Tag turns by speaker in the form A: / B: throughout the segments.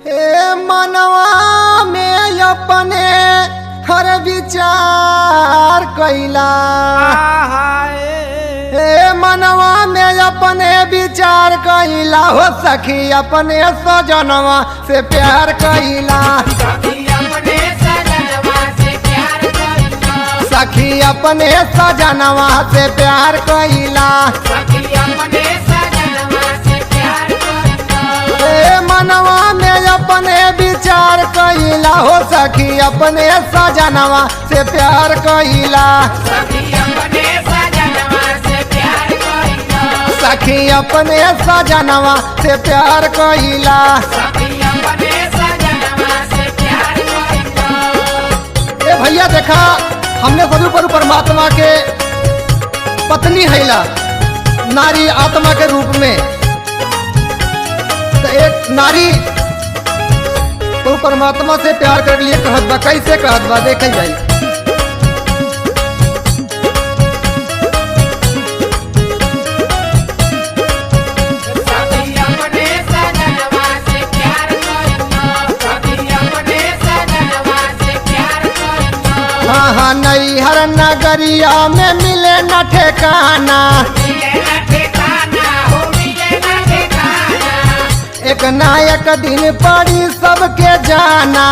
A: हे मनवा में अपने हर विचार कैला, हे मनवा में अपने विचार कैला, हो सखी अपने सजनवा से प्यार कैला, सखी अपने सजनवा से प्यार कैला, मनवा में अपने विचार कैला, हो सखी अपने सजनवा से प्यार कैला, सखी अपने सजनवा से प्यार कैला। ए भैया देखा, हमने सदुपर परमात्मा के पत्नी हैला नारी आत्मा के रूप में, तो एक नारी तो परमात्मा से प्यार कर लिए कहत बा, कैसे कहत बा देखे जाए। हाँ हाँ नैहर नगरिया में मिले न ठेकाना, एक ना एक दिन पड़ी सबके जाना,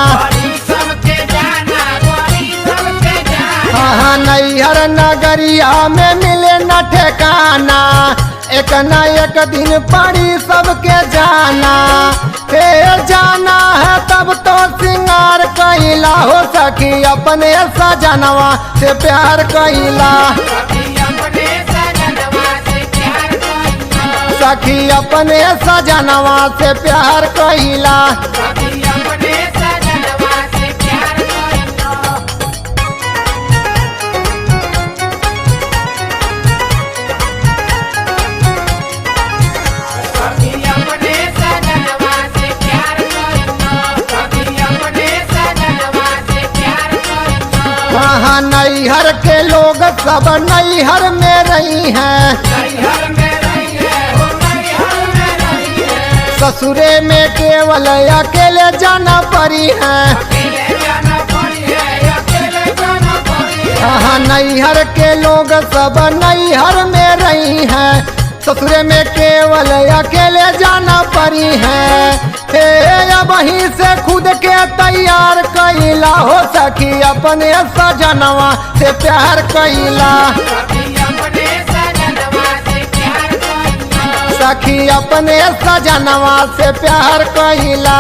A: हाँ नैहर नगरिया में मिले न ठेकाना, एक ना एक दिन पड़ी सबके जाना, फिर जाना है तब तो सिंगार कैला, हो सखी अपने सजनवा से प्यार कैला, सखी अपने सजनवा से प्यार कैला। हाँ नैहर के लोग सब नैहर में रही हैं, ससुरे में केवल अकेले जाना पड़ी है, हाँ नैहर के लोग सब नैहर में रही हैं, ससुरे में केवल अकेले जाना पड़ी है, वहीं से खुद के तैयार कैला, हो सखी अपने सजनवा से प्यार कैला, सखी अपने सजनवा से प्यार कैला।